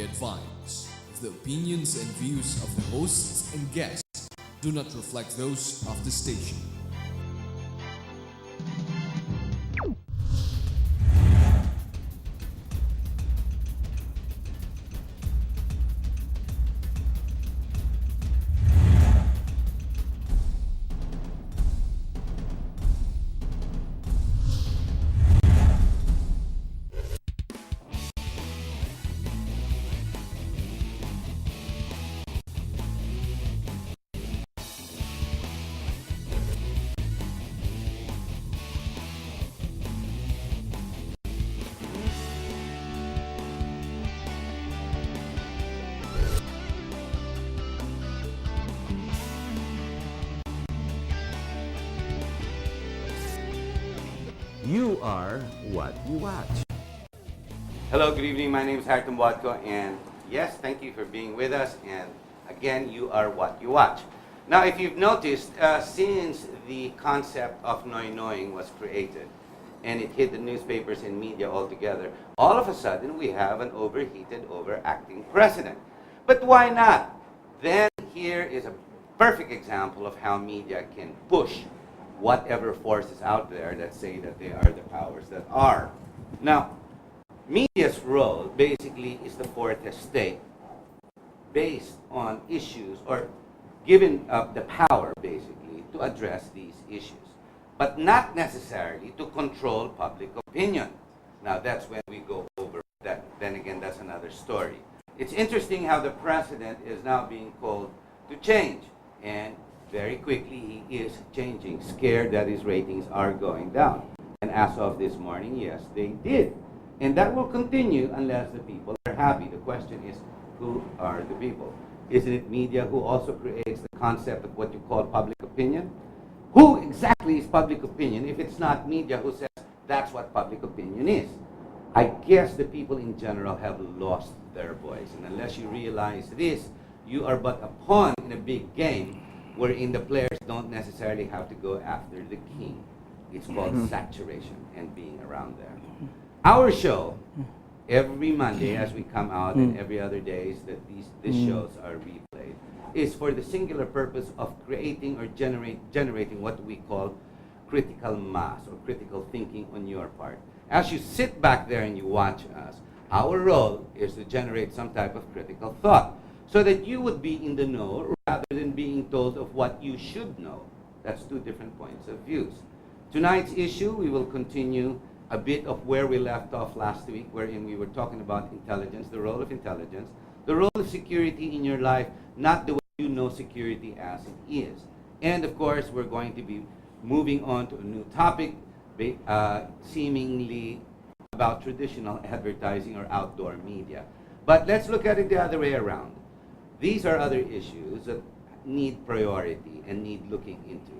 be advised, the opinions and views of the hosts and guests do not reflect those of the station. You are what you watch. Hello, good evening. My name is Harton Wadko, and yes, thank you for being with us. And again, you are what you watch. Now, if you've noticed, since the concept of Noy Noying was created and it hit the newspapers and media altogether, all of a sudden we have an overheated, overacting president. But why not? Then here is a perfect example of how media can push whatever forces out there that say that they are the powers that are. Now, media's role basically is the fourth estate based on issues or given the power basically to address these issues, but not necessarily to control public opinion. Now that's when we go over that. Then again, that's another story. It's interesting how the president is now being called to change, and very quickly he is changing, scared that his ratings are going down. And as of this morning, yes, they did. And that will continue unless the people are happy. The question is, who are the people? Isn't it media who also creates the concept of what you call public opinion? Who exactly is public opinion if it's not media who says that's what public opinion is? I guess the people in general have lost their voice. And unless you realize this, you are but a pawn in a big game wherein the players don't necessarily have to go after the king. It's called saturation and being around there. Our show, every Monday as we come out and every other days that these shows are replayed, is for the singular purpose of creating or generating what we call critical mass or critical thinking on your part. As you sit back there and you watch us, our role is to generate some type of critical thought so that you would be in the know rather than being told of what you should know. That's two different points of views. Tonight's issue, we will continue a bit of where we left off last week, wherein we were talking about intelligence, the role of intelligence, the role of security in your life, not the way you know security as it is. And of course, we're going to be moving on to a new topic, seemingly about traditional advertising or outdoor media. But let's look at it the other way around. These are other issues that need priority and need looking into.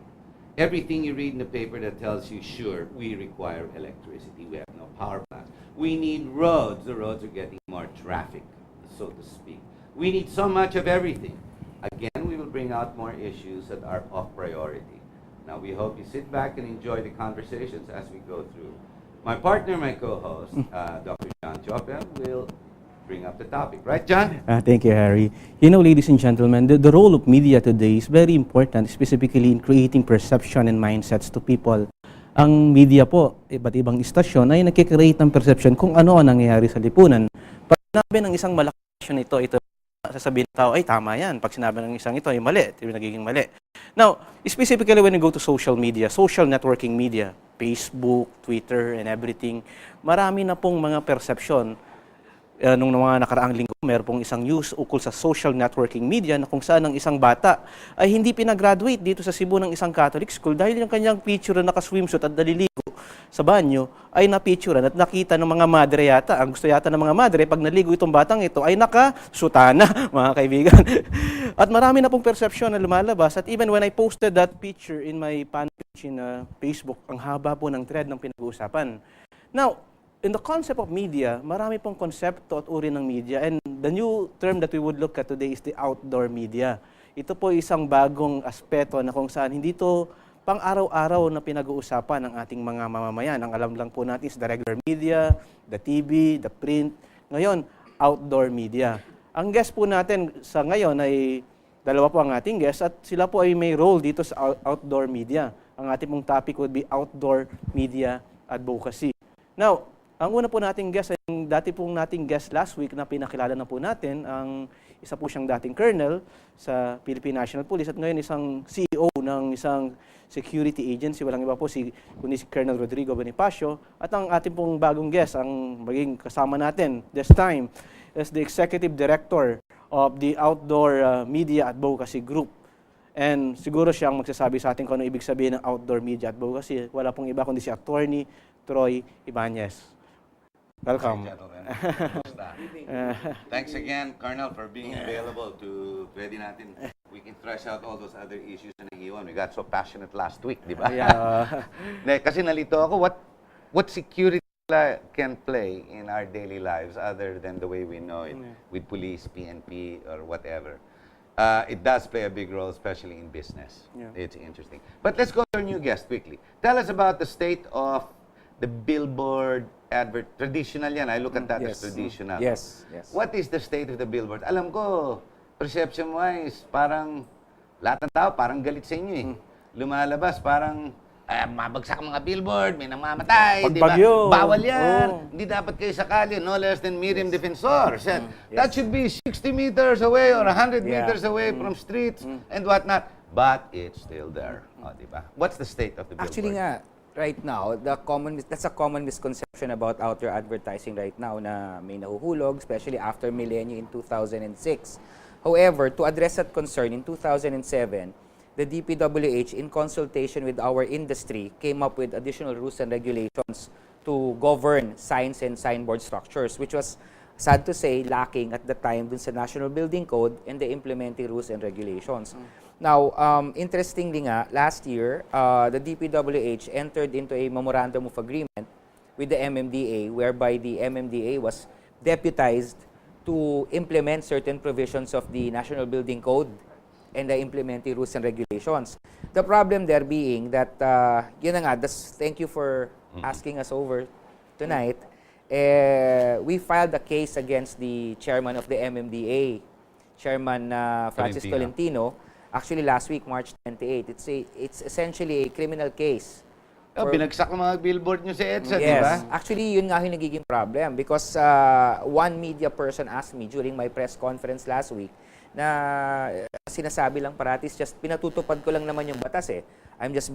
Everything you read in the paper that tells you, sure, we require electricity, we have no power plants. We need roads, the roads are getting more traffic, so to speak. We need so much of everything. Again, we will bring out more issues that are of priority. Now, we hope you sit back and enjoy the conversations as we go through. My partner, my co-host, Dr. John Chopel, will bring up the topic. Right, John? Thank you, Harry. You know, ladies and gentlemen, the role of media today is very important, specifically in creating perception and mindsets to people. Ang media po, iba't ibang istasyon ay nakikreate ng perception kung ano ang nangyayari sa lipunan. Pag sinabi ng isang malaking istasyon ito, sasabihin ng tao, ay tama yan. Pag sinabi ng isang ito, ay mali. Ito yung nagiging mali. Now, specifically when you go to social media, social networking media, Facebook, Twitter, and everything, marami na pong mga perception. Nung mga nakaraang linggo, meron pong isang news ukol sa social networking media na kung saan ang isang bata ay hindi pinagraduate dito sa Cebu ng isang Catholic school dahil yung kanyang picture na naka-swimsuit at naliligo sa banyo ay napicturean at nakita ng mga madre yata. Ang gusto yata ng mga madre, pag naligo itong batang ito ay nakasutana, mga kaibigan. At marami na pong perception na lumalabas. At even when I posted that picture in my fan page in Facebook, ang haba po ng thread ng pinag-uusapan. Now, in the concept of media, marami pong konsepto at uri ng media. And the new term that we would look at today is the outdoor media. Ito po isang bagong aspeto na kung saan hindi to pang-araw-araw na pinag-uusapan ng ating mga mamamayan. Ang alam lang po natin is the regular media, the TV, the print. Ngayon, outdoor media. Ang guest po natin sa ngayon ay dalawa po ang ating guest at sila po ay may role dito sa outdoor media. Ang ating pong topic would be outdoor media advocacy. Now, ang una po nating guest ay yung dati pong nating guest last week na pinakilala na po natin, ang isa po siyang dating colonel sa Philippine National Police at ngayon isang CEO ng isang security agency. Walang iba po kundi si Colonel Rodrigo Bonifacio. At ang ating pong bagong guest, ang maging kasama natin this time, is the Executive Director of the Outdoor Media Advocacy Group. And siguro siyang magsasabi sa atin kung ano ibig sabihin ng outdoor media advocacy. Wala pong iba kundi si Attorney Troy Ibanez. Welcome. Hi, gentlemen. Kumusta? Thanks again, Colonel, for being available to pwede natin. We can thresh out all those other issues na nag-iwan. We got so passionate last week, di ba? Yeah. Kasi nalito ako, what security can play in our daily lives other than the way we know it with police, PNP, or whatever. It does play a big role, especially in business. Yeah. It's interesting. But let's go to our new guest quickly. Tell us about the state of the billboard traditional yan. I look at that as traditional. Yes. What is the state of the billboard? Alam ko, perception-wise, parang lahat ng tao parang galit sa inyo eh. Lumalabas, parang mabagsak ang mga billboard, may namamatay, di ba? Pagbagyo. Bawal yan. Hindi dapat kayo sakali, no less than Miriam Defensor said. That should be 60 meters away or 100 meters away from streets and whatnot. But it's still there. O, di ba? What's the state of the billboard? Actually nga, right now, that's a common misconception about outdoor advertising right now na may nahuhulog, especially after millennium in 2006. However, to address that concern, in 2007, the DPWH, in consultation with our industry, came up with additional rules and regulations to govern signs and signboard structures, which was, sad to say, lacking at the time dun sa National Building Code and the implementing rules and regulations. Now, interestingly nga, last year, the DPWH entered into a memorandum of agreement with the MMDA, whereby the MMDA was deputized to implement certain provisions of the National Building Code and the implementing rules and regulations. The problem there being that, yun na nga, thank you for asking us over tonight. We filed a case against the chairman of the MMDA, Chairman Francis Tolentino. Actually, last week, March 28. It's essentially a criminal case. Binagsak ng mga billboard nyo sa EDSA, di Yes. ba? Actually, yun nga yung nagiging problem because one media person asked me during my press conference last week na sinasabi lang paratis, just pinatutupad ko lang naman yung batas eh. I'm just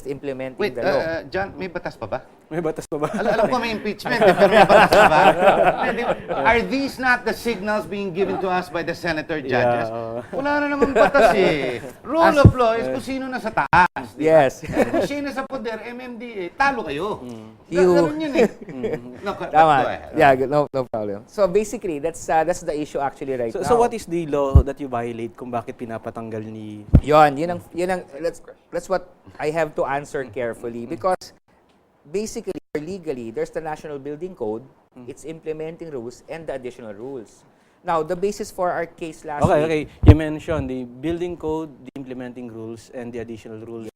implementing Wait, the law. John, may batas pa ba? May batas pa ba? Alam ko may impeachment, pero may batas pa ba? Are these not the signals being given to us by the senator judges? Wala na naman batas eh. Rule of law is kung sino nasa taas. Di ba? Yes. Kung sino sa poder, MMDA, talo kayo. You- Ganun yun eh. No, go Tama. ahead. Yeah, no problem. So basically, that's the issue actually right now. So what is the law that you violate kung bakit pinapatanggal ni... Yun ang that's what I have to answer carefully because basically or legally there's the National Building Code, its implementing rules and the additional rules. Now, the basis for our case last week. Okay. You mentioned the building code, the implementing rules, and the additional rules.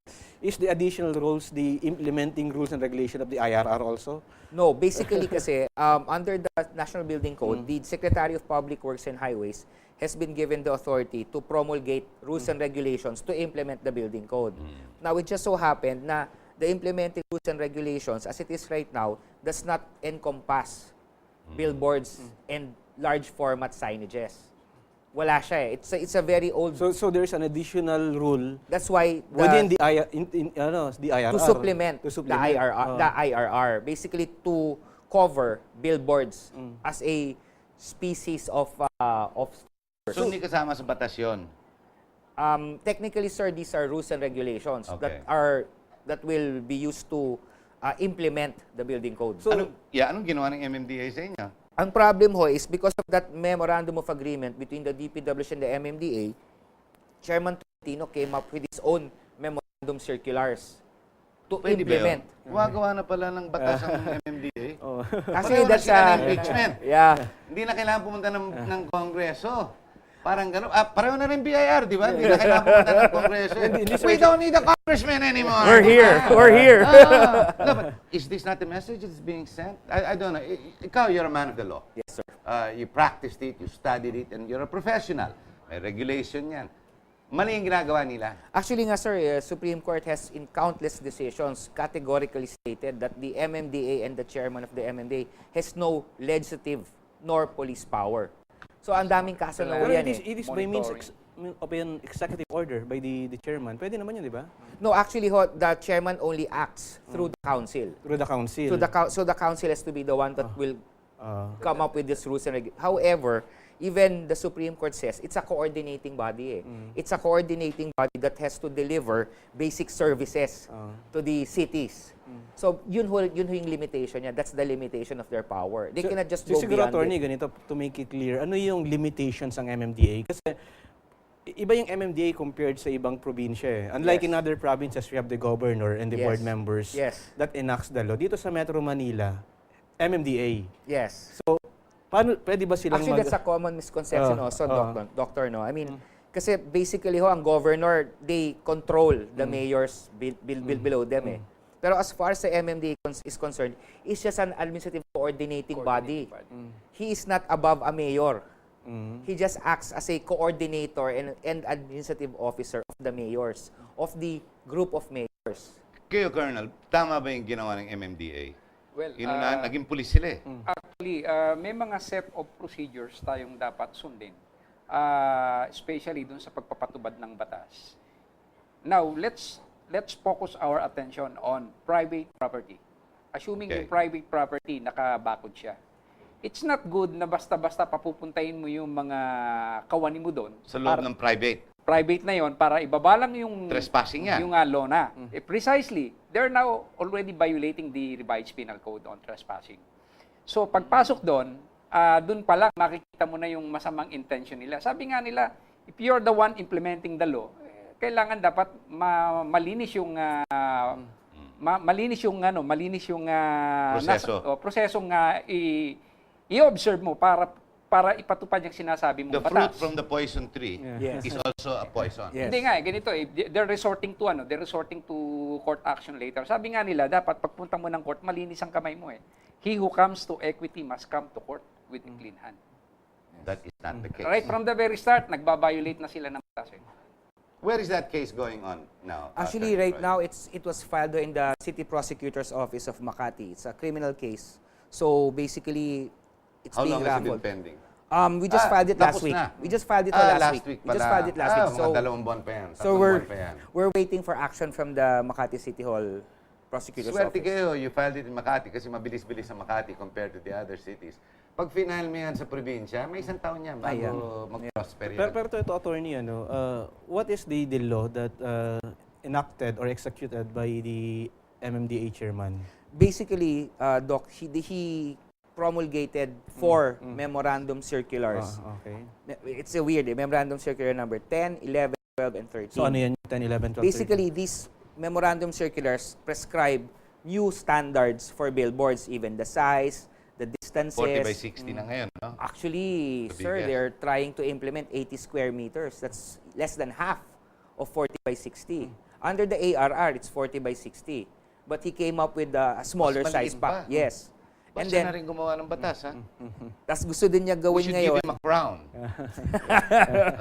Is the additional rules the implementing rules and regulation of the IRR also? No, basically kasi under the National Building Code, the Secretary of Public Works and Highways has been given the authority to promulgate rules and regulations to implement the building code. Now, it just so happened na the implementing rules and regulations as it is right now does not encompass billboards and large format signages. Wala siya eh. It's a very old... So there's an additional rule That's why within the IRR to supplement, to the IRR, basically to cover billboards as a species of So, hindi kasama sa batas yun. technically, sir, these are rules and regulations Okay. that will be used to implement the building code. So- Anong ginawa ng MMDA sa inyo? Ang problem ho is because of that memorandum of agreement between the DPWH and the MMDA, Chairman Tolentino came up with his own memorandum circulars to Pwede ba implement. yun? Gumagawa na pala ng batas ang MMDA. Actually, Pareho na that's sila ng impeachment. yeah. Hindi na kailangan pumunta ng Kongreso. Parang gano'n. Pareho na rin BIR, di ba? Hindi na kailangan pumunta ng Kongreso. We don't need a congressman anymore. We're here. We're here. No, but is this not the message that's being sent? I don't know. Ikaw, you're a man of the law. Yes, sir. You practiced it, you studied it, and you're a professional. May regulation yan. Mali yung ginagawa nila. Actually nga, sir, Supreme Court has in countless decisions categorically stated that the MMDA and the chairman of the MMDA has no legislative nor police power. So, ang daming kaso na Pero yan it is by means of an executive order by the chairman. Pwede naman yun, di ba? No, actually, the chairman only acts through the council. Through the council. So the council has to be the one that will come up with these rules and regulations. However, even the Supreme Court says it's a coordinating body. It's a coordinating body that has to deliver basic services to the cities. So yun ho yung limitation niya. That's the limitation of their power. They cannot just go siguro, beyond attorney, it. ganito, to make it clear, ano yung limitations ng MMDA? Kasi iba yung MMDA compared sa ibang probinsya. Unlike Yes. in other provinces, we have the governor and the Yes. board members Yes. that enacts the law. Dito sa Metro Manila, MMDA. Yes. So, paano, pwede ba silang Actually, that's a common misconception also, doctor, no? I mean, kasi basically ho, ang governor, they control the mayors below them Pero as far as the MMDA is concerned, it's just an administrative coordinating body. He is not above a mayor. He just acts as a coordinator and administrative officer of the mayors, of the group of mayors. Kayo, Colonel, tama ba yung ginawa ng MMDA? Well, Naging pulis sila eh. actually, may mga set of procedures tayong dapat sundin. Especially dun sa pagpapatubad ng batas. Now, let's focus our attention on private property. Assuming Okay. yung private property, nakabakod siya. It's not good na basta-basta papupuntahin mo yung mga kawani mo doon. Sa loob ng private. Private na yon para ibabalang yung Trespassing yan. yung law na. Precisely, they're now already violating the revised penal code on trespassing. So pagpasok doon, doon pa lang makikita mo na yung masamang intention nila. Sabi nga nila, if you're the one implementing the law, kailangan dapat malinis yung malinis yung Proseso. prosesong i-observe mo para ipatupad yung sinasabi mong The batas. fruit from the poison tree Yes. is also a poison. Yes. Hindi nga, ganito they're resorting to court action later. Sabi nga nila, dapat pagpunta mo ng court, malinis ang kamay mo He who comes to equity must come to court with a clean hand. That is not the case. Right from the very start, nagbabiolate na sila ng batas Where is that case going on now? Actually, Attorney right Roy? now, it was filed in the City Prosecutor's Office of Makati. It's a criminal case. So basically, it's How being long has it been raffled. pending? We just filed it last tapos week. na. We just filed it last week. We pala. just filed it last week. Mga 2 buwan pa yan. So 3 we're buwan pa yan. we're waiting for action from the Makati City Hall Prosecutor's Swerte Office. kayo, you filed it in Makati kasi mabilis-bilis sa Makati compared to the other cities. Pag final mo yan sa probinsya, may 1 taon yan bago mag-prosper yan. Pero ito, attorney, what is the law that enacted or executed by the MMDA chairman? Basically, Doc, he promulgated 4 memorandum circulars. Okay. It's a weird, memorandum circular number 10, 11, 12, and 13. So ano yan, 10, 11, 12, Basically, these memorandum circulars prescribe new standards for billboards, even the size, the distances. 40 by 60 na ngayon, no? Actually, The sir, biggest. they're trying to implement 80 square meters. That's less than half of 40 by 60. Under the ARR, it's 40 by 60. But he came up with a smaller Mas size maliit pa. pa. Yes. Basta And then, na rin gumawa ng batas, ha? tas gusto din niya We gawin should ngayon, give him a crown.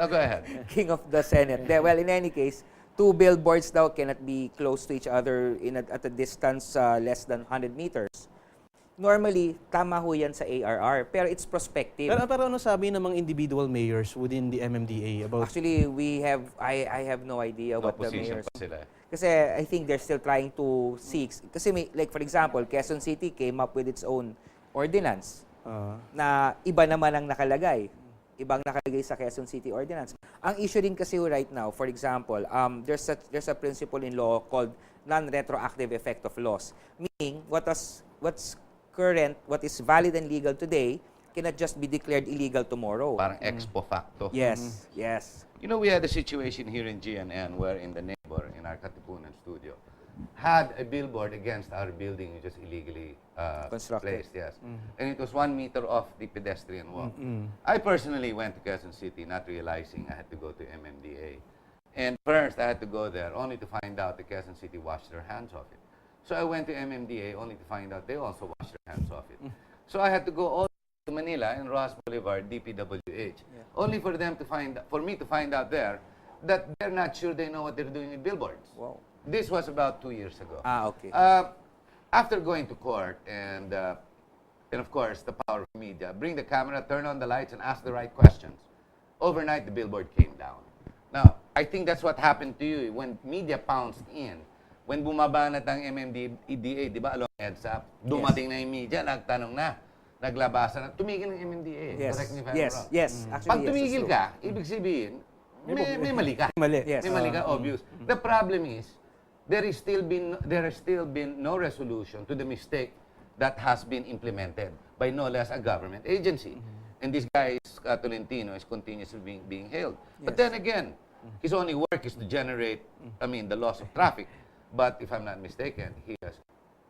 Go ahead. King of the Senate. Well, in any case, 2 billboards daw cannot be close to each other at a distance less than 100 meters. Normally, tama ho yan sa ARR, pero it's prospective. Pero ano sabi ng mga individual mayors within the MMDA about... Actually, I have no idea what the Opposition mayors... pa sila. Kasi I think they're still trying to seek... Kasi like for example, Quezon City came up with its own ordinance na iba naman ang nakalagay. Ibang nakalagay sa Quezon City Ordinance. Ang issue din kasi right now, for example, there's a principle in law called non-retroactive effect of laws. Meaning, what's current, what is valid and legal today, cannot just be declared illegal tomorrow. Parang ex po facto. Yes, yes. You know, we had a situation here in GNN where in the neighbor, in our Katipunan studio, had a billboard against our building, which was illegally Constructed. placed. Yes, and it was 1 meter off the pedestrian walk. I personally went to Quezon City, not realizing I had to go to MMDA. And first, I had to go there only to find out the Quezon City washed their hands off it. So I went to MMDA only to find out they also washed their hands off it. So I had to go all to Manila and Ross Boulevard, DPWH, only for them to for me to find out there that they're not sure they know what they're doing with billboards. Wow. This was about 2 years ago. Okay. After going to court and of course the power of media, bring the camera, turn on the lights, and ask the right questions. Overnight, the billboard came down. Now, I think that's what happened to you when media pounced in. When bumabanat ang MMDA, di ba, along EDSA, dumating na yung media, nagtanong na, naglabasan na, tumigil ng MMDA. Yes. Correct me if I'm Yes. wrong. Yes. Actually, Pag yes, tumigil that's true. ka, ibig sabihin, may mali ka. Mali. Yes. May mali ka, obvious. The problem is, there has still been no resolution to the mistake that has been implemented by no less a government agency. And this guy, Tolentino, is continuously being held. But then again, his only work is to generate, the loss of traffic. But if I'm not mistaken, he has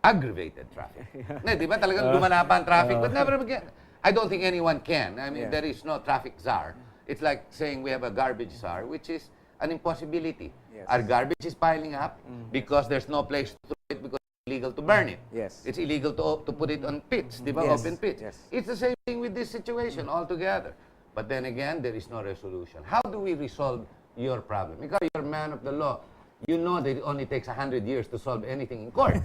aggravated traffic. Na, di ba talagang lumala pa ang traffic? But never again. I don't think anyone can. There is no traffic czar. It's like saying we have a garbage czar, which is an impossibility. Yes. Our garbage is piling up because there's no place to throw it because it's illegal to burn it. Yes. It's illegal to put it on pits, di ba? Yes. Open pits. Yes. It's the same thing with this situation altogether. But then again, there is no resolution. How do we resolve your problem? Because you're a man of the law. You know that it only takes 100 years to solve anything in court.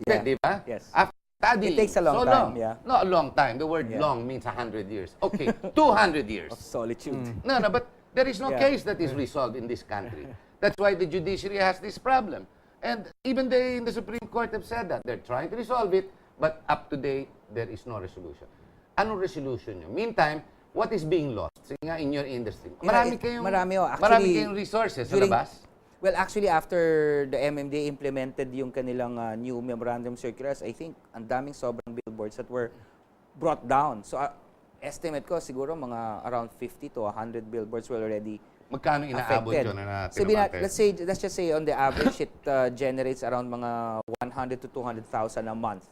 Yeah. Di ba? Yes. After studying It takes a long so time, long. yeah. Not a long time. The word Yeah. long means 100 years. Okay, 200 years. Of solitude. No, but there is no Yeah. case that is resolved in this country. That's why the judiciary has this problem. And even they in the Supreme Court have said that. They're trying to resolve it, but up to date, there is no resolution. Anong resolution nyo? Meantime, what is being lost? Sige nga, in your industry. Marami kayong, Marami, oh. marami Actually, kayong resources sa during- labas. Well, actually, after the MMDA implemented yung kanilang new memorandum circulars, I think ang daming sobrang billboards that were brought down. So, estimate ko, siguro mga around 50 to 100 billboards were already Magkano inaabot affected. yun na Sabi na, tinamante? let's just say on the average, it generates around mga 100 to 200,000 a month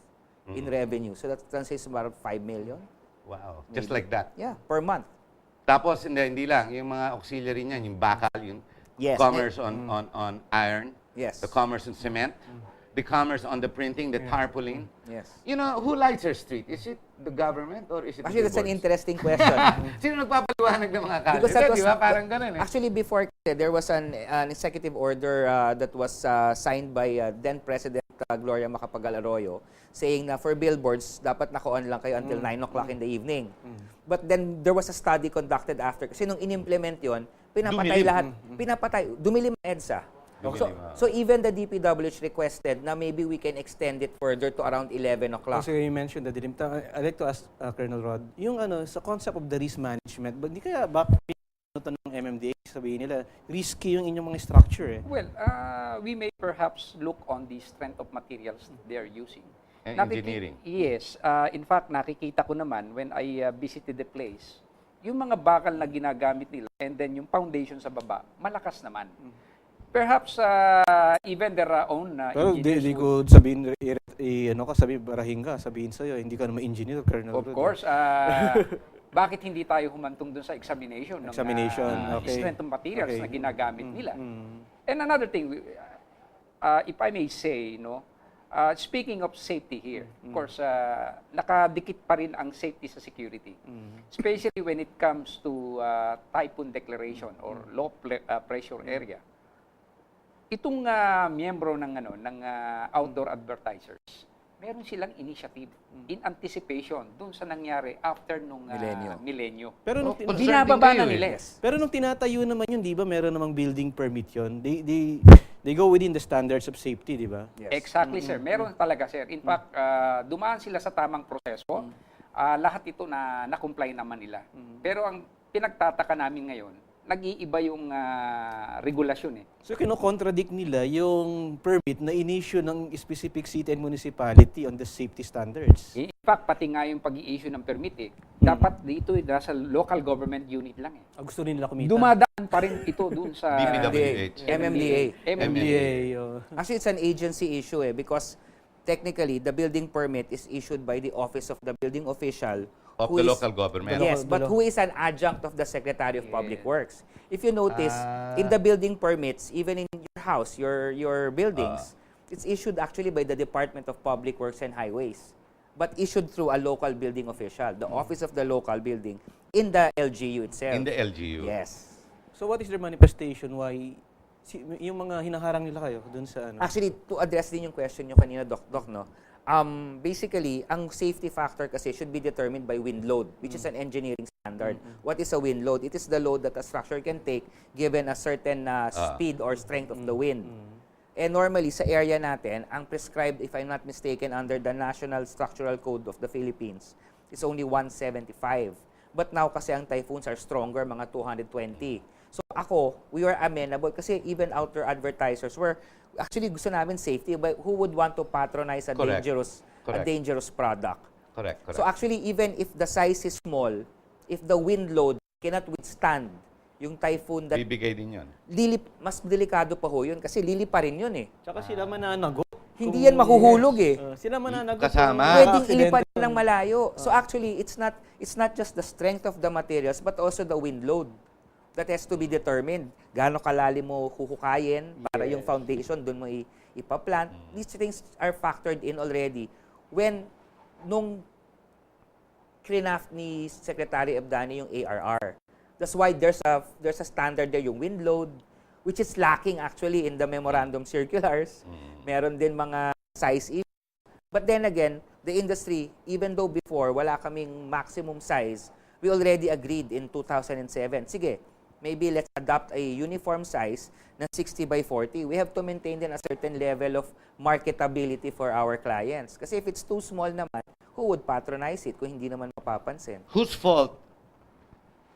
in revenue. So that translates to about 5 million. Wow, just like that. Yeah, per month. Tapos, hindi lang, yung mga auxiliary niyan, yung bakal, yung Yes. commerce on iron, Yes. the commerce on cement, the commerce on the printing, the tarpaulin. Yes. You know, who lights our street? Is it the government or is it Actually, the that's an billboards? interesting question. Sino nagpapaliwanag ng mga kalye? Because that was Di ba? Parang ganun eh. actually before there was an executive order that was signed by then President Gloria Macapagal Arroyo saying na for billboards dapat naka-on lang kayo until 9 o'clock in the evening. But then there was a study conducted after kasi nung in-implement yon, pinapatay Dumilim. lahat, dumilim ang EDSA. So even the DPWH requested na maybe we can extend it further to around 11 o'clock. Kasi you mentioned the dilim. I'd like to ask Colonel Rod, yung sa concept of the risk management, ba di kaya bakit ito ng MMDA, sabihin nila, risky yung inyong mga structure eh. Well, we may perhaps look on the strength of materials they're using. And Nakiki- engineering. Yes. In fact, nakikita ko naman when I visited the place, yung mga bakal na ginagamit nila and then yung foundation sa baba, malakas naman. Perhaps even their own Pero engineers di would- ko sabihin, barahin ka, sabihin sa'yo, hindi ka naman engineer, Colonel Of Rod. course, bakit hindi tayo humantong dun sa examination ng Okay. strength of materials Okay. na ginagamit nila? And another thing, if I may say, speaking of safety here, of course, nakadikit pa rin ang safety sa security. Especially when it comes to typhoon declaration or low pressure area. Itong miyembro ng outdoor advertisers, meron silang initiative in anticipation dun sa nangyari after nung milenyo. Pero nung, Binababa na kayo eh. nila. pero nung tinatayo naman yun, di ba, meron namang building permit yun. They go within the standards of safety, di ba? Yes. Exactly, sir. Meron talaga, sir. In fact, dumaan sila sa tamang proseso. Lahat ito na na-comply naman nila. Pero ang pinagtataka namin ngayon, nag-iiba yung regulasyon eh. So, kino-contradict nila yung permit na in-issue ng specific city and municipality on the safety standards. In fact, pati nga yung pag-i-issue ng permit eh. Dapat dito nasa local government unit lang eh. Gusto rin nila kumita. Dumadaan pa rin ito dun sa DPWH. MMDA. MMDA. Actually, it's an agency issue because technically, the building permit is issued by the office of the building official Of who the is- local government. Yes, The but lo- who is an adjunct of the Secretary of Public Yes. Works. If you notice, in the building permits, even in your house, your buildings, it's issued actually by the Department of Public Works and Highways, but issued through a local building official, the office of the local building, in the LGU itself. In the LGU. Yes. So, what is their manifestation? Why yung mga hinaharang nila kayo dun sa ano? Actually, to address din yung question nyo kanina, Doc, no? Basically, ang safety factor kasi should be determined by wind load, which is an engineering standard. What is a wind load? It is the load that a structure can take given a certain speed or strength of the wind. And normally, sa area natin, ang prescribed, if I'm not mistaken, under the National Structural Code of the Philippines, is only 175. But now, kasi ang typhoons are stronger, mga 220. So we were amenable kasi even outdoor advertisers were actually gusto namin safety, but who would want to patronize a Correct. a dangerous product? Correct. So actually, even if the size is small, if the wind load cannot withstand yung typhoon that Bibigay din yun. mas delikado pa ho yun kasi lili pa rin yun eh. Tsaka sila mananagot. Hindi yan mahuhulog eh. Sila mananagot. Kasama. Pwedeng Aksidente. ilipad ng malayo. So actually, it's not just the strength of the materials but also the wind load that has to be determined. Gaano kalalim mo huhukayin para yung foundation doon mo ipaplant. These things are factored in already when nung craft ni Secretary Abdani yung ARR. That's why there's a standard there, yung wind load, which is lacking actually in the memorandum circulars. Meron din mga size issues. But then again, the industry, even though before wala kaming maximum size, we already agreed in 2007. Sige, maybe let's adopt a uniform size na 60 by 40. We have to maintain din a certain level of marketability for our clients. Kasi if it's too small naman, who would patronize it kung hindi naman mapapansin? Whose fault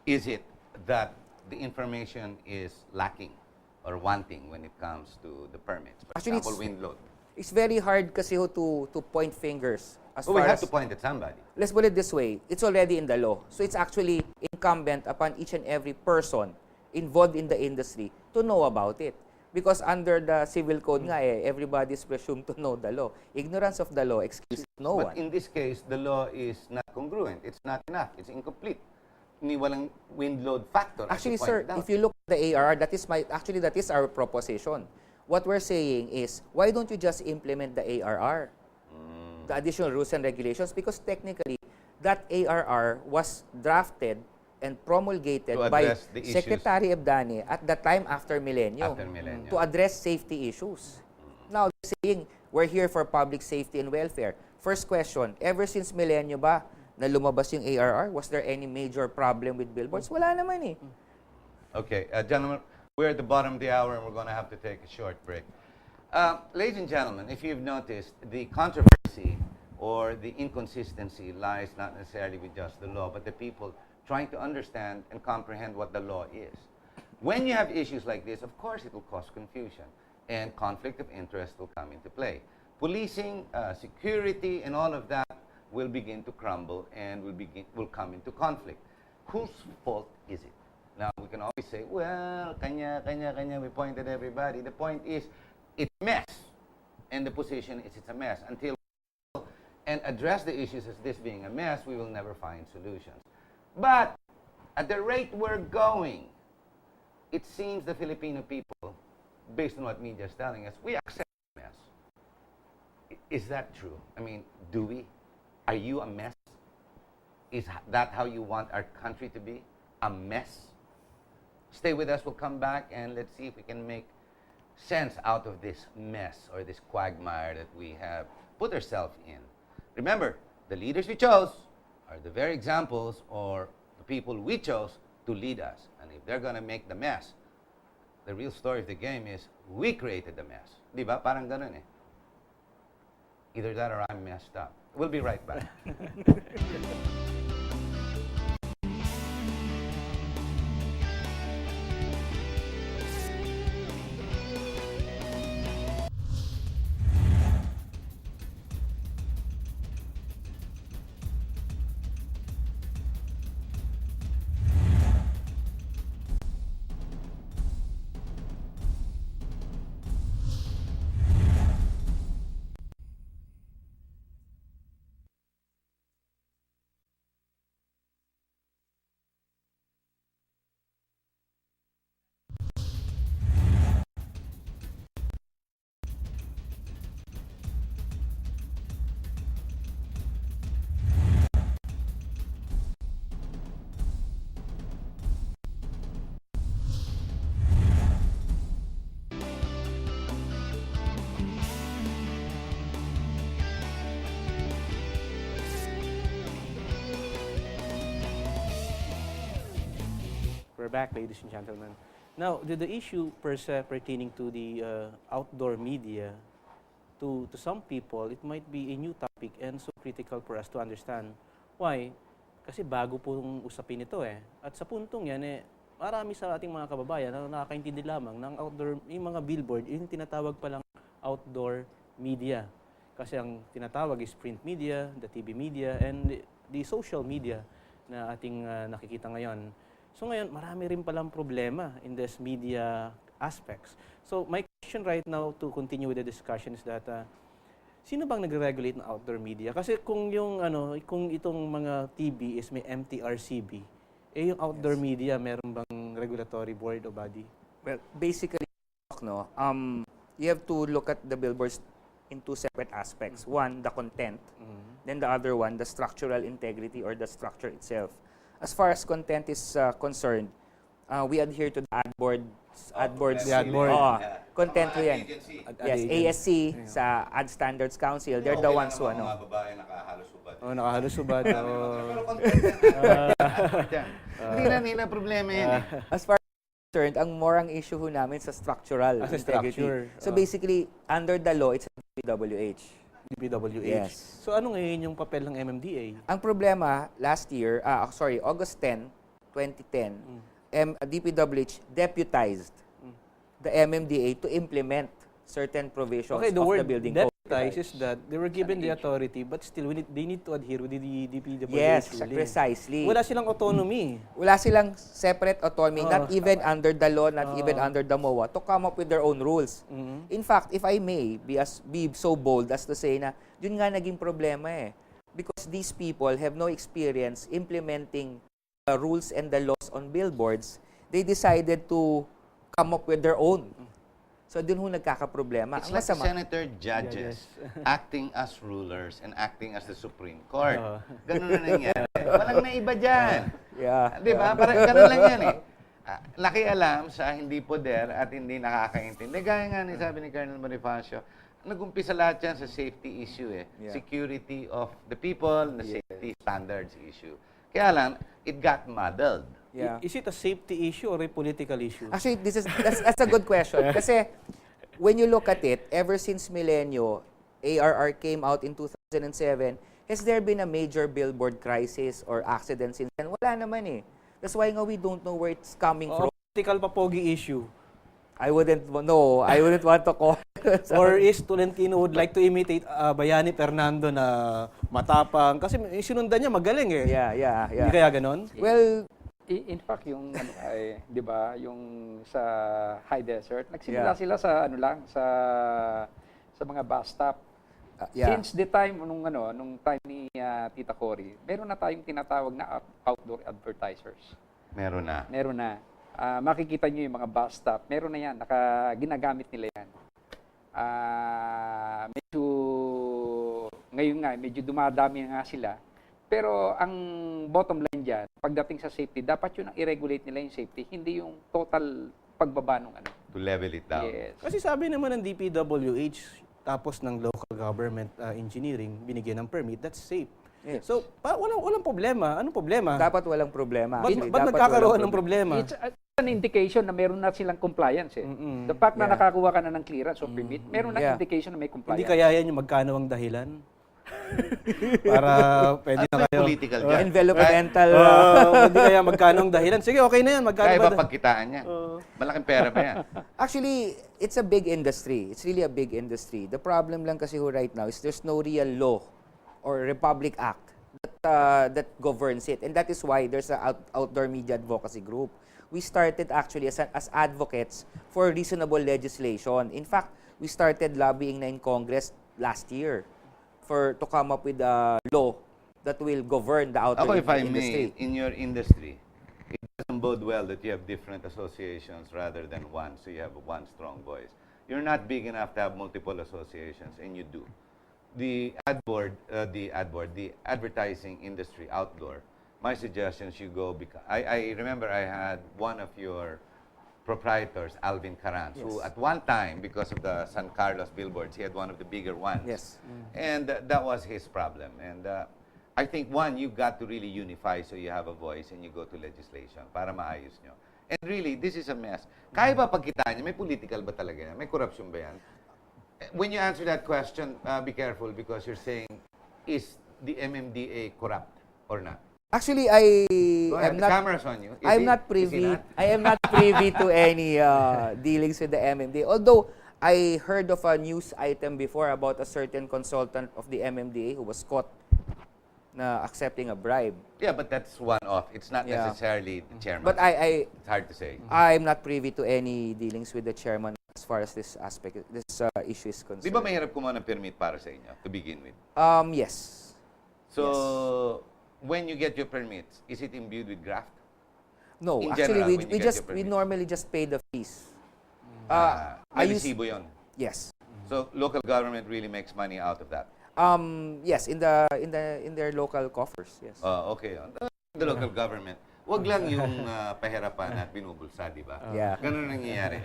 is it that the information is lacking or wanting when it comes to the permits? For Actually, example, wind load. It's very hard kasi ho to point fingers as We far have as to point at somebody. let's put it this way, it's already in the law. So it's actually incumbent upon each and every person involved in the industry to know about it. Because under the civil code nga everybody is presumed to know the law. Ignorance of the law excuses no But one. in this case, the law is not congruent. It's not enough. It's incomplete. Ni walang wind load factor. as Actually, you sir, pointed out. if you look at the ARR, that is our proposition. What we're saying is, why don't you just implement the ARR? The additional rules and regulations, because technically, that ARR was drafted and promulgated To by address the issues. Secretary Abdani at the time after Millennium, After Millennium. to address safety issues. Now, they're saying, we're here for public safety and welfare. First question, ever since Millennium ba, na lumabas yung ARR, was there any major problem with billboards? Wala naman eh. Okay, gentlemen, we're at the bottom of the hour and we're going to have to take a short break. Ladies and gentlemen, if you've noticed, the controversy or the inconsistency lies not necessarily with just the law, but the people trying to understand and comprehend what the law is. When you have issues like this, of course it will cause confusion and conflict of interest will come into play. Policing, security, and all of that will begin to crumble and will come into conflict. Whose fault is it? Now, we can always say, well, kanya, we pointed everybody. The point is, it's a mess. And the position is it's a mess. Until we and address the issues as this being a mess, we will never find solutions. But at the rate we're going, it seems the Filipino people, based on what media is telling us, we accept the mess. Is that true? I mean, do we? Are you a mess? Is that how you want our country to be? A mess? Stay with us. We'll come back and let's see if we can make sense out of this mess or this quagmire that we have put ourselves in. Remember, the leaders we chose are the very examples or the people we chose to lead us. And if they're going to make the mess, the real story of the game is we created the mess. Di ba? Parang ganun eh. Either that or I'm messed up. We'll be right back. We're back, ladies and gentlemen. Now, the issue per se pertaining to the outdoor media, to some people, it might be a new topic and so critical for us to understand. Why? Kasi bago pong usapin ito eh. At sa puntong yan eh, marami sa ating mga kababayan na nakakaintindi lamang ng outdoor, yung mga billboard, yung tinatawag palang outdoor media. Kasi ang tinatawag is print media, the TV media, and the social media na ating nakikita ngayon. So ngayon, marami rin palang problema in this media aspects. So my question right now to continue with the discussion is that sino bang nagre-regulate ng outdoor media? Kasi kung yung kung itong mga TV is may MTRCB, eh yung outdoor media meron bang regulatory board o body? Well, basically, no, you have to look at the billboards in two separate aspects. One, the content. Then the other one, the structural integrity or the structure itself. As far as content is concerned, we adhere to the ad boards. The ad board. Content ko yan. Yes, agency. ASC sa Ad Standards Council, they're the ones who Mga babae nakahalos-ubad. Nakahalusubad. Pero content yan. Hindi na nila problema yan eh. As far as concerned, ang issue ho namin sa structural Sa integrity. structure. So basically, under the law, it's a DPWH. DPWH. Yes. So ano ngayon yung papel ng MMDA? Ang problema, last year, August 10, 2010, DPWH deputized the MMDA to implement certain provisions Okay, the of word the building code. deputize is that they were given the authority but still they need to adhere with the DPWH Yes, ruling. precisely. Wala silang autonomy. Wala silang separate autonomy, not even under the law, not Oo. even under the MOA, to come up with their own rules. In fact, if I may be so bold as to say na, yun nga naging problema eh. Because these people have no experience implementing the rules and the laws on billboards, they decided to come up with their own. So, dun ho nagkakaproblema. It's Ang like the masama. senator judges acting as rulers and acting as the Supreme Court. Ganun na nangyari. Walang naiba dyan. Yeah. Di ba? Parang ganun lang yan eh. Nakialam sa hindi poder at hindi nakakaintindi. Gaya nga ni sabi ni Colonel Bonifacio, nag-umpisa lahat yan sa safety issue eh. Yeah. Security of the people, the safety standards issue. Kaya lang, it got muddled. Yeah. Is it a safety issue or a political issue? Actually, that's a good question. Kasi when you look at it, ever since Milenio, ARR came out in 2007, has there been a major billboard crisis or accident since then? Wala naman eh. That's why nga we don't know where it's coming from. Political pa pogi issue. I wouldn't want to call. Or is Tolentino would like to imitate Bayani Fernando na matapang? Kasi sinundan niya magaling eh. Yeah. Hindi kaya ganon? Well, In fact, yung ay, 'di ba, yung sa high desert, nagsimula sila sa sa mga bus stop. yeah. Since the time nung time ni Tita Cory, meron na tayong tinatawag na outdoor advertisers. Meron na. Meron na. Makikita niyo yung mga bus stop. Meron na 'yan, ginagamit nila 'yan. Medyo ngayon nga medyo dumadami nga sila. Pero ang bottom line diyan, pagdating sa safety, dapat yun ang i-regulate nila yung safety, hindi yung total pagbaba ng To level it down. Yes. Kasi sabi naman ng DPWH, tapos ng local government engineering, binigyan ng permit, that's safe. Yes. So, walang problema. Anong problema? Dapat walang problema. Actually, Ba't dapat nagkakaroon walang ng problema? It's an indication na meron na silang compliance eh. Mm-mm. The fact na Yeah. nakakuha ka na ng clearance o permit, meron na Yeah. indication na may compliance. Hindi kaya yan yung magkano ang dahilan? Para pwede Ano na may kayo. political dyan? Environmental. Hindi kaya magkano ang dahilan? Sige, okay na yan. Magkano Kaya ba? ba pagkitaan niya? Malaking pera pa yan. Actually, it's a big industry. It's really a big industry. The problem lang kasi ho right now is there's no real law or Republic Act that governs it. And that is why there's an outdoor media advocacy group. We started actually as advocates for reasonable legislation. In fact, we started lobbying na in Congress last year to come up with a law that will govern the outdoor Ako, if I industry. may, in your industry, it doesn't bode well that you have different associations rather than one, so you have one strong voice. You're not big enough to have multiple associations, and you do. The advertising industry outdoor, my suggestion is you go, because I remember I had one of your proprietors, Alvin Carranz, who at one time, because of the San Carlos billboards, he had one of the bigger ones. Yes. And that was his problem. And I think, one, you've got to really unify so you have a voice and you go to legislation para maayos nyo. And really, this is a mess. Kaya ba pagkitaan niya? May political ba talaga yan? May corruption ba yan? When you answer that question, be careful because you're saying, is the MMDA corrupt or not? Actually, I Go ahead, am the not. camera's on you. Is I'm he- not is he privy. not? I am not privy to any dealings with the MMDA. Although I heard of a news item before about a certain consultant of the MMDA who was caught na accepting a bribe. Yeah, but that's one-off. It's not Yeah. necessarily the chairman. But It's hard to say. I'm not privy to any dealings with the chairman as far as this aspect, this issue is concerned. Di ba mahirap kumuha ng permit para sa inyo to begin with? Yes. So, when you get your permits, is it imbued with graft? No, In actually, general, we, when you we get just your we permits. normally just pay the fees. May I use- resibo yun. Yes. So, local government really makes money out of that. Yes, in their local coffers. Yes. Okay. The local government. Wag lang yung pahirapan at binubulsa, di ba? Yeah. Ganun ang nangyayari.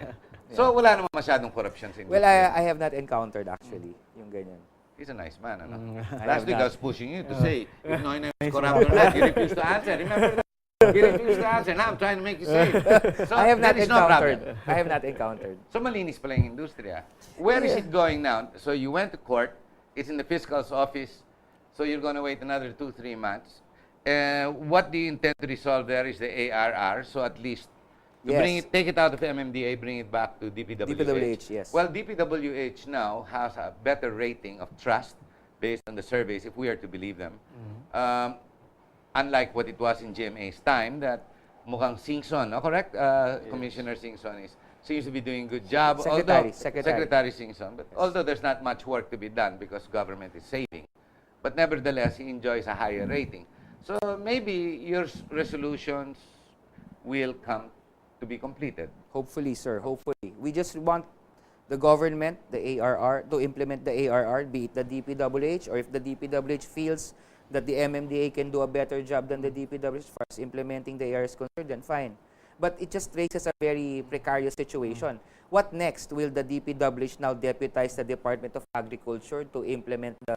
So, wala naman masyadong corruption sa Well, industry. I have not encountered actually yung ganyan. He's a nice man, ano? I Last have week I not. was pushing you to say, if Noynoy is corrupt or not, you refused to answer. Remember that? You refused to answer. Now I'm trying to make you say it. So, I have not there is no encountered. problem. I have not encountered. So, malinis pala yung industriya. Where is it going now? So, you went to court. It's in the fiscal's office. So, you're going to wait another 2-3 months. What do you intend to resolve there is the ARR. So, at least, to bring Yes. it, take it out of MMDA, bring it back to DPWH. DPWH, yes. Well, DPWH now has a better rating of trust based on the surveys, if we are to believe them. Unlike what it was in GMA's time, that mukhang Singson, no? Correct? Commissioner Singson seems to be doing a good job. Secretary. Secretary Singson. But although there's not much work to be done because government is saving. But nevertheless, he enjoys a higher rating. So maybe your resolutions will come to be completed. Hopefully, sir. Hopefully. We just want the government, the ARR, to implement the ARR, be it the DPWH, or if the DPWH feels that the MMDA can do a better job than the DPWH as far as implementing the ARR is concerned, then fine. But it just raises a very precarious situation. What next? Will the DPWH now deputize the Department of Agriculture to implement the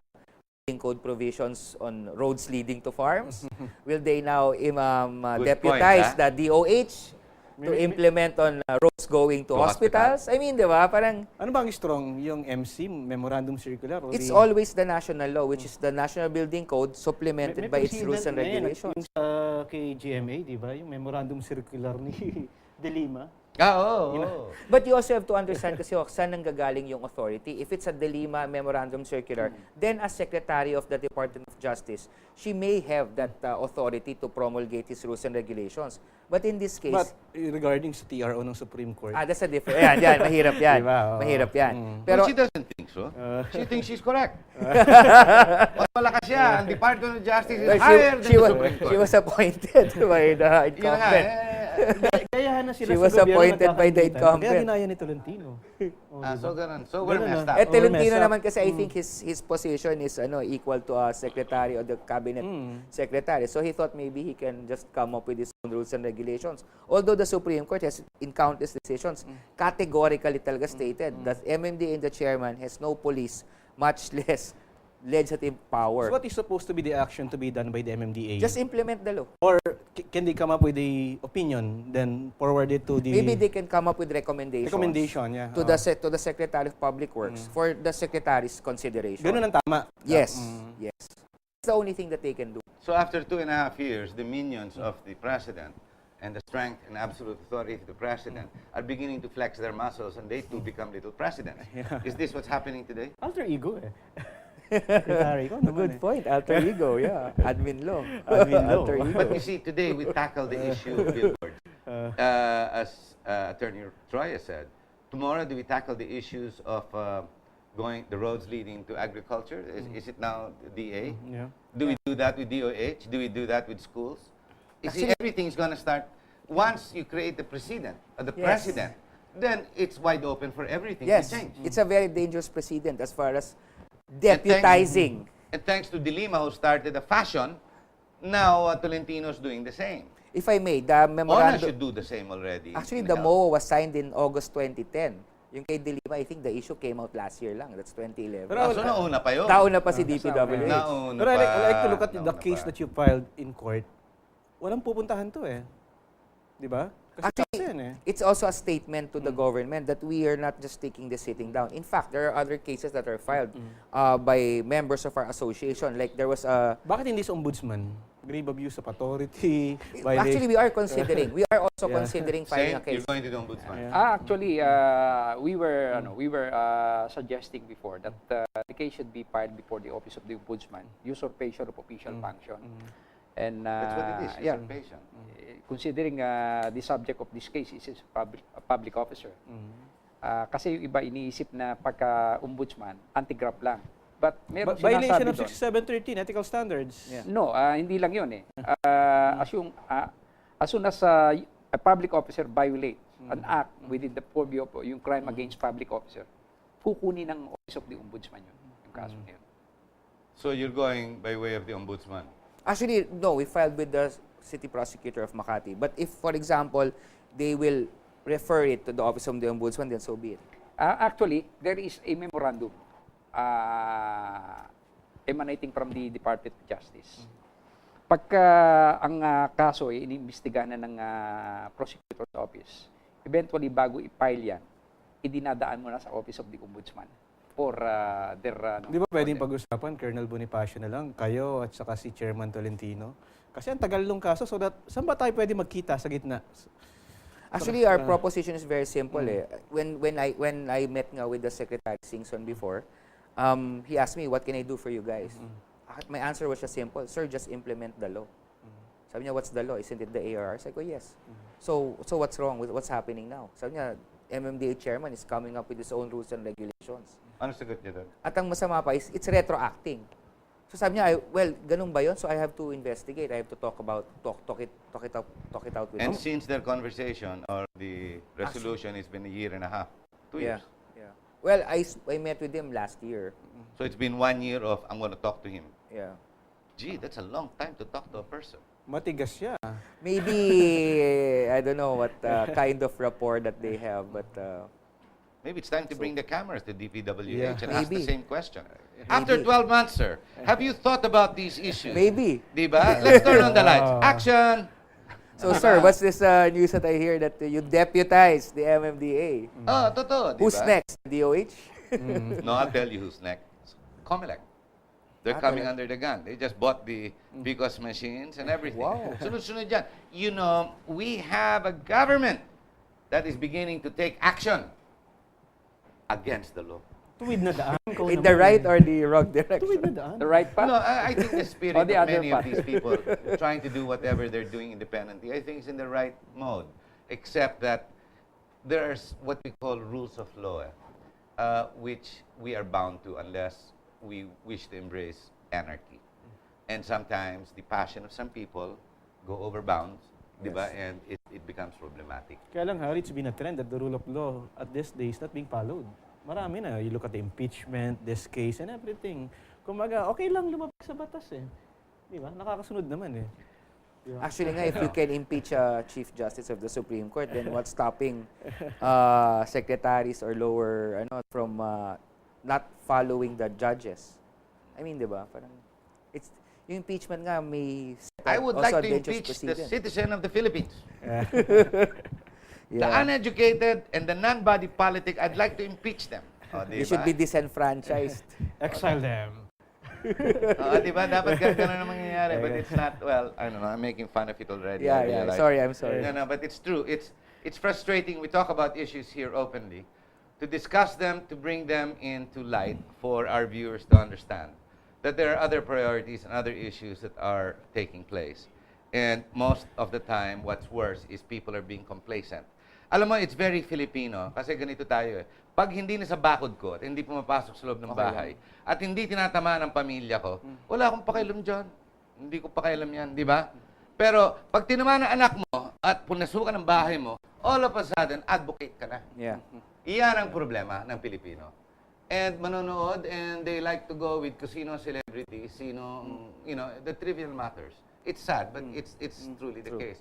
building code provisions on roads leading to farms? Will they now Good point, deputize ah. the DOH to implement on roads going to To hospitals? I mean, di ba? Parang Ano bang strong yung MC, Memorandum Circular? O it's the- always the national law, which is the National Building Code supplemented by its rules and precedent na yan, regulations. Yung sa kay GMA, di ba? Yung Memorandum Circular ni De Lima. Oo. But you also have to understand kasi saan nanggagaling yung authority. If it's a De Lima Memorandum Circular, then as Secretary of the Department of Justice, she may have that authority to promulgate his rules and regulations. But in this case, But regarding sa TRO ng Supreme Court, that's a different. Yan, mahirap yan. Diba? Oo. Mahirap yan. Pero Pero she doesn't think so. She thinks she's correct. Mas malakas siya. Ang Department of Justice is well, higher than she the was, Supreme Court. she was appointed by the Yun na nga, incumbent. gayahan na sila She sa was gobyerno appointed by the nagkakagitan. incumbent. Kaya ginaya ni Tolentino. So ganun. So we're Ganun, messed ah. up. Eh, Tolentino mess up. naman kasi I think his position is equal to a secretary or the cabinet secretary. So he thought maybe he can just come up with his own rules and regulations. Although the Supreme Court has in countless decisions categorically talaga stated that MMDA and the chairman has no police, much less legislative power. So what is supposed to be the action to be done by the MMDA? Just implement the law. Or can they come up with a opinion, then forward it to the Maybe they can come up with recommendations. recommendation? Yeah. To the Secretary of Public Works for the Secretary's consideration. Ganun ang tama. Yes. Yes. It's the only thing that they can do. So after 2.5 years, the minions of the president and the strength and absolute authority of the president are beginning to flex their muscles and they too become little presidents. Is this what's happening today? Alter ego eh. Secretary ko naman Good point. Alter ego, yeah. Admin law. Admin law. Alter ego. But you see, today we tackle the issue of billboards. As Attorney Troya said, tomorrow do we tackle the issues of going the roads leading to agriculture? Is it now DA? Yeah. Do we do that with DOH? Do we do that with schools? You see, Actually- everything's going to start once you create the president, the Yes. president. Then it's wide open for everything Yes, to change. it's a very dangerous precedent as far as deputizing. And thanks to Dilima, who started the fashion, now Tolentino's doing the same. If I may, the Ona memorandum... should do the same already. Actually, in the health. MOA was signed in August 2010. Yung kay De Lima, I think the issue came out last year lang. That's 2011. So nauna pa yun. Nauna pa si DPWH. Nauna But I pa. like to look at the Nauna case pa. that you filed in court. Walang pupuntahan to eh. Di ba? Kasi Actually, taas yan eh. it's also a statement to the government that we are not just taking this sitting down. In fact, there are other cases that are filed by members of our association. Like there was a... Bakit hindi sa ombudsman? Grave abuse of authority, Actually, we are considering. We are also considering filing Same, a case. you're going to the ombudsman. Actually, we were suggesting before that the case should be filed before the Office of the Ombudsman, usurpation of official function. And That's what it is, yeah, usurpation. considering the subject of this case is a public officer. Kasi yung iba iniisip na pagka-ombudsman, anti-graft lang. But meron Violation of sinasabi 6713 doon. ethical standards. Yeah. No, hindi lang yun eh. As soon as a public officer violates an act within the purview of yung crime against public officer, kukunin ng Office of the Ombudsman yun, yung kaso na yun. So you're going by way of the ombudsman. Actually, no, we filed with the City Prosecutor of Makati. But if, for example, they will refer it to the Office of the Ombudsman, then so be it. Actually, there is a memorandum emanating from the Department of Justice. Pagka ang kaso ay inimbestigahan na ng prosecutor's office, eventually bago i-file yan, idinadaan mo na sa Office of the Ombudsman for their... Di ba pwedeng pag-usapan, Colonel Bonifacio na lang, kayo at saka si Chairman Tolentino? Kasi ang tagal nung kaso, so that, saan ba tayo pwede magkita sa gitna? Actually, our proposition is very simple. When I met nga with the Secretary Singson before, he asked me, what can I do for you guys? My answer was just simple, sir, just implement the law. Sabi niya, what's the law? Isn't it the ARR? I go, yes. So what's wrong with what's happening now? Sabi niya, MMDA chairman is coming up with his own rules and regulations. Ano sagot niya doon? At ang masama pa is, it's retroacting. So sabi niya, well, ganun ba yun? So I have to investigate. I have to talk it out with And him. since their conversation or the resolution has been a year and a half, 2 years. Yeah. Well, I met with him last year. So it's been 1 year of I'm going to talk to him. Yeah. Gee, that's a long time to talk to a person. Matigas siya. Maybe, I don't know what kind of rapport that they have, but Maybe it's time to bring the cameras to DPWH Yeah. and ask the Maybe. same question. After 12 months, sir, have you thought about these issues? maybe. Diba? Let's turn on the lights. Action! So, sir, what's this news that I hear that you deputized the MMDA? Oh, totoo, diba? Who's next? DOH? No, I'll tell you who's next. Comelec. They're coming Comelec. under the gun. They just bought the Picos machines and everything. Wow. Sunod-sunod yan. You know, we have a government that is beginning to take action against the law. Tuwid na daan. ikaw In naman the right eh. or the wrong Tuwid na direction? daan. The right path? No, I think the spirit Or of the other many of path. these people trying to do whatever they're doing independently, I think is in the right mode. Except that there's what we call rules of law, which we are bound to unless we wish to embrace anarchy. And sometimes the passion of some people go over bounds, diba? And it becomes problematic. Kaya lang, Harry, it's been a trend that the rule of law at this day is not being followed. Marami na. You look at the impeachment, this case, and everything. Kumaga, okay lang lumabas sa batas eh. Di ba? Nakakasunod naman eh. Di ba? Actually nga, if you can impeach a Chief Justice of the Supreme Court, then what's stopping secretaries or lower from not following the judges? I mean, di ba? Parang, yung impeachment nga may I would also like to advantageous impeach the precedent. citizen of the Philippines. The Yeah. uneducated and the non-body politic, I'd like to impeach them. O, They should be disenfranchised. Exile them. Oo, di ba? Dapat ganun na mangyayari. But it's not, well, I don't know, I'm making fun of it already. I Yeah. realize. Sorry, I'm sorry. No, but it's true. It's frustrating. We talk about issues here openly. To discuss them, to bring them into light for our viewers to understand that there are other priorities and other issues that are taking place. And most of the time, what's worse is people are being complacent. Alam mo, it's very Filipino kasi ganito tayo eh. Pag hindi na sa bakod ko at hindi pumapasok sa loob ng bahay at hindi tinatamaan ng pamilya ko, wala akong pakialam dyan. Hindi ko pakialam yan, di ba? Pero pag tinamaan ng anak mo at punasukan ng bahay mo, all of a sudden, advocate ka na. Yeah. Iyan ang problema ng Pilipino. And manonood and they like to go with casino celebrities, the trivial matters. It's sad, but it's truly the case.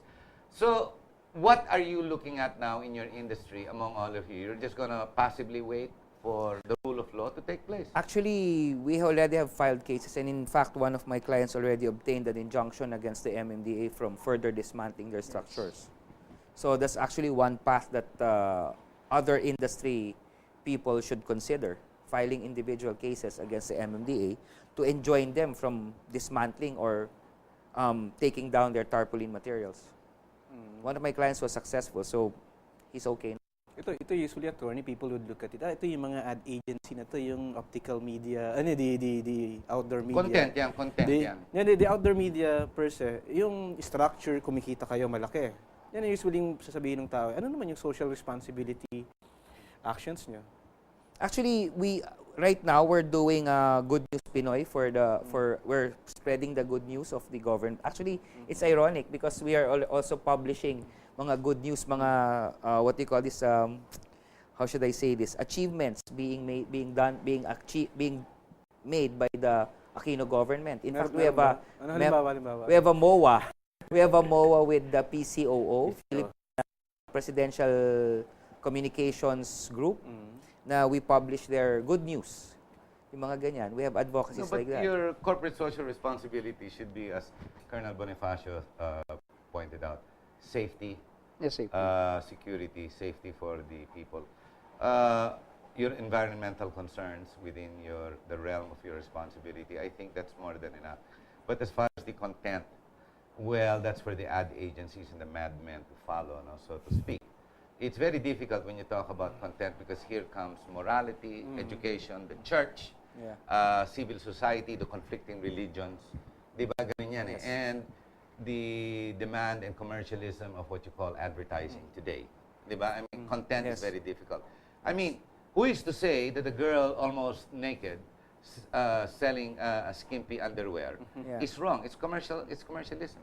So, what are you looking at now in your industry among all of you? You're just gonna passively wait for the rule of law to take place? Actually, we already have filed cases, and in fact, one of my clients already obtained an injunction against the MMDA from further dismantling their structures. So that's actually one path that other industry people should consider, filing individual cases against the MMDA to enjoin them from dismantling or taking down their tarpaulin materials. One of my clients was successful, so he's okay. Ito usually, attorney, people would look at it. Ito yung mga ad agency na to, yung optical media, the outdoor media. Content yan. The outdoor media per se, yung structure, kumikita kayo malaki. Yan ang usually yung sasabihin ng tao. Ano naman yung social responsibility actions nyo? Actually, right now we're doing Good News Pinoy we're spreading the good news of the government. Actually, it's ironic because we are also publishing mga good news, mga what do you call this? How should I say this? Achievements being made by the Aquino government. In fact, we have a Halimbawa? we have a MOA. We have a MOA with the PCOO, Philippine Presidential Communications Group, na we publish their good news. Yung mga ganyan. We have advocacies But like that. your corporate social responsibility should be, as Colonel Bonifacio pointed out, safety, Yes, safety. security, safety for the people. Your environmental concerns within the realm of your responsibility, I think that's more than enough. But as far as the content, well, that's for the ad agencies and the madmen to follow, no, so to speak. It's very difficult when you talk about content because here comes morality, education, the church, civil society, the conflicting religions. Di ba ganun yan eh? And the demand and commercialism of what you call advertising today. Di ba? I mean, content is very difficult. I mean, who is to say that a girl almost naked selling skimpy underwear is wrong? It's commercialism.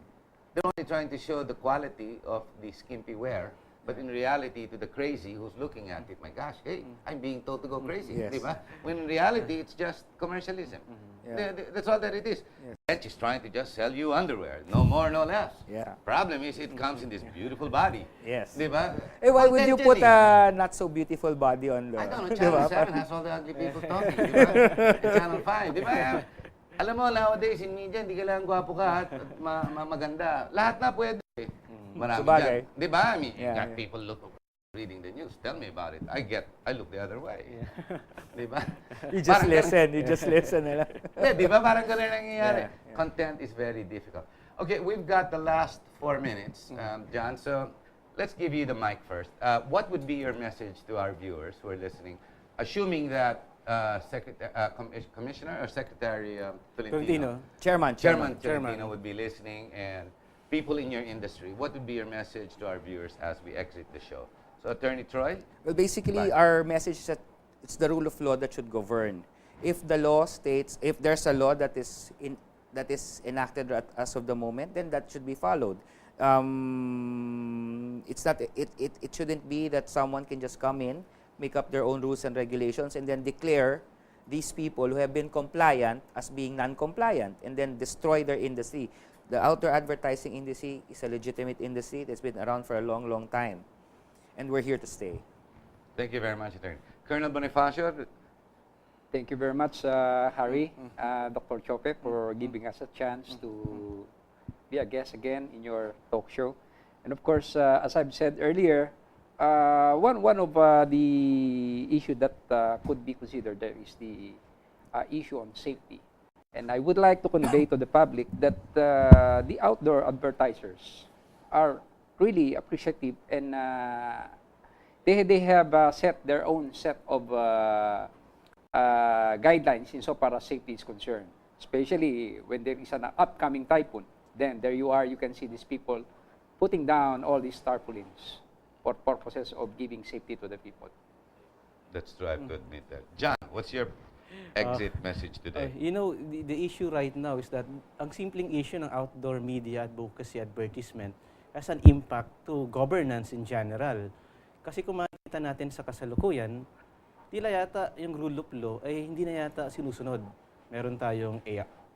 They're only trying to show the quality of the skimpy wear. But in reality, to the crazy who's looking at it, my gosh, hey, I'm being told to go crazy. Yes. Di ba? When in reality, it's just commercialism. That's all that it is. And she's trying to just sell you underwear. No more, no less. Yeah. Problem is, it comes in this beautiful body. Yes. Di ba? Eh, why would you Content put yan eh. a not so beautiful body on the... I don't know, Di Channel ba? 7 has all the ugly people talking, di ba? And Channel 5, di ba? Alam mo, nowadays in media, hindi kailangan gwapo ka at maganda. Lahat na pwede. Marami Sabagay. dyan. Di ba? I mean, Yeah. people look reading the news. Tell me about it. I look the other way. Di ba? You just Parang listen. You just listen. Di ba? Parang ganun nangyayari. Content is very difficult. Okay, we've got the last 4 minutes, John. So let's give you the mic first. What would be your message to our viewers who are listening, assuming that Commissioner or Secretary Tolentino, Chairman. Tolentino would be listening, and people in your industry, what would be your message to our viewers as we exit the show? So, Attorney Troy? Well, basically, Right. our message is that it's the rule of law that should govern. If the law states, if there's a law that is enacted as of the moment, then that should be followed. It's not. It shouldn't be that someone can just come in, make up their own rules and regulations, and then declare these people who have been compliant as being non-compliant, and then destroy their industry. The outdoor advertising industry is a legitimate industry that's been around for a long, long time. And we're here to stay. Thank you very much, Attorney. Colonel Bonifacio? Thank you very much, Harry, Dr. Chope, for giving us a chance to be a guest again in your talk show. And of course, as I've said earlier, one of the issue that could be considered there is the issue on safety. And I would like to convey to the public that the outdoor advertisers are really appreciative, and they have set their own set of guidelines insofar as safety is concerned. Especially when there is an upcoming typhoon, then there you are, you can see these people putting down all these tarpaulins for purposes of giving safety to the people. That's true, I have to admit that. John, what's your exit message today? You know, the issue right now is that ang simpleng issue ng outdoor media advocacy advertisement has an impact to governance in general. Kasi kung makikita natin sa kasalukuyan, tila yata yung rule of law ay hindi na yata sinusunod. Meron tayong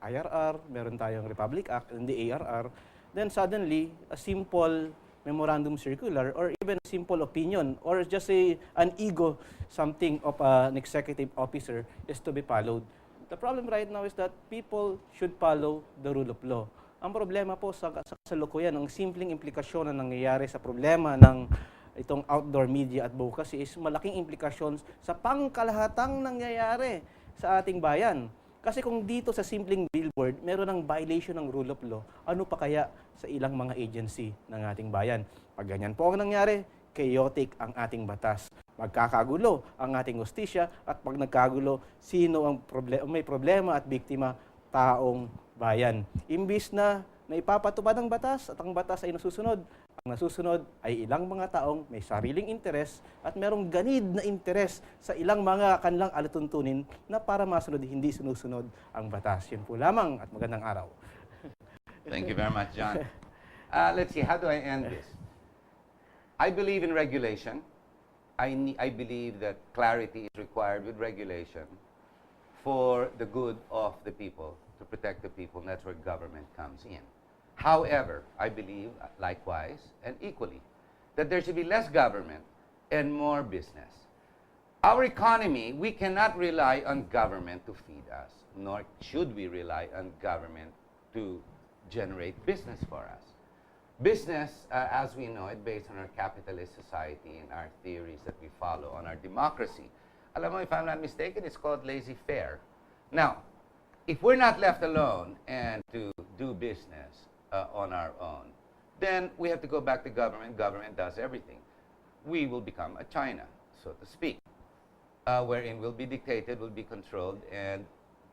IRR, meron tayong Republic Act and the ARR. Then suddenly, a simple memorandum circular or even a simple opinion or just an ego something of an executive officer is to be followed. The problem right now is that people should follow the rule of law. Ang problema po sa kasalukuyan, ang simpleng implikasyon na nangyayari sa problema ng itong outdoor media advocacy is malaking implikasyon sa pangkalahatang nangyayari sa ating bayan. Kasi kung dito sa simpleng billboard, meron ng violation ng rule of law, ano pa kaya sa ilang mga agency ng ating bayan? Pag ganyan po ang nangyari, chaotic ang ating batas. Magkakagulo ang ating hustisya at pag nagkagulo, sino ang may problema at biktima? Taong bayan. Imbis na ipapatupad ang batas at ang batas ay nasusunod, ang nasusunod ay ilang mga taong may sariling interes at merong ganid na interes sa ilang mga kanilang alatuntunin na para masunod hindi sinusunod ang batas. Yun po lamang at magandang araw. Thank you very much, John. Let's see, how do I end this? I believe in regulation. I believe that clarity is required with regulation for the good of the people, to protect the people, and that's where government comes in. However, I believe, likewise and equally, that there should be less government and more business. Our economy, we cannot rely on government to feed us, nor should we rely on government to generate business for us. Business, as we know it, based on our capitalist society and our theories that we follow on our democracy. Alam mo, if I'm not mistaken, it's called laissez-faire. Now, if we're not left alone and to do business on our own, then we have to go back to government. Government does everything. We will become a China, so to speak, wherein we'll be dictated, we'll be controlled, and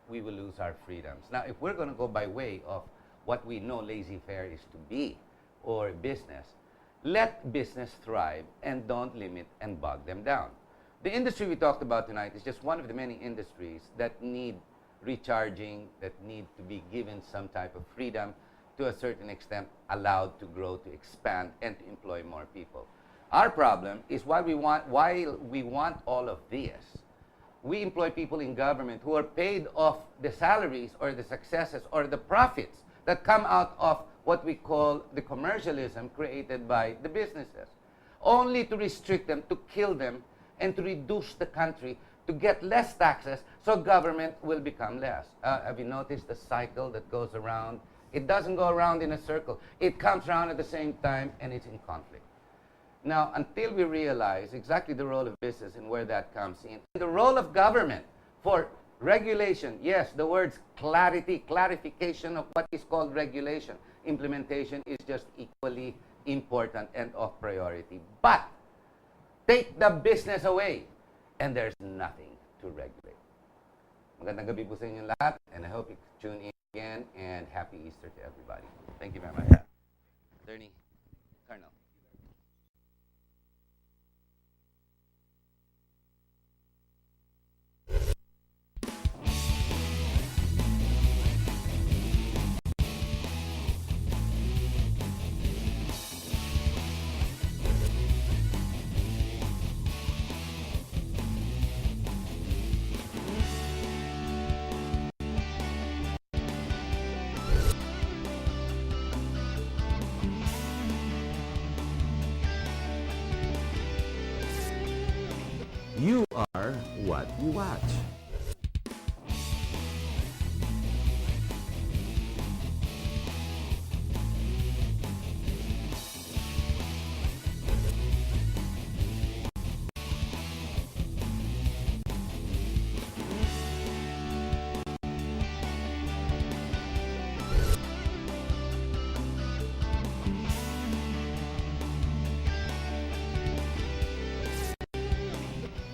we will lose our freedoms. Now, if we're going to go by way of what we know laissez-faire is to be, or business, let business thrive and don't limit and bog them down. The industry we talked about tonight is just one of the many industries that need recharging, that need to be given some type of freedom, to a certain extent allowed to grow, to expand, and to employ more people. Our problem is while we want all of this, we employ people in government who are paid off the salaries or the successes or the profits that come out of what we call the commercialism created by the businesses, only to restrict them, to kill them, and to reduce the country, to get less taxes, so government will become less. Have you noticed the cycle that goes around? It doesn't go around in a circle. It comes around at the same time, and it's in conflict. Now, until we realize exactly the role of business and where that comes in, the role of government for regulation, yes, the words clarity, clarification of what is called regulation, implementation is just equally important and of priority. But take the business away, and there's nothing to regulate. Magandang gabi po sa inyong lahat, and I hope you tune in again, and happy Easter to everybody. Thank you very much. Attorney Colonel. You are what you watch.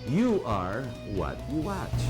You are what you watch.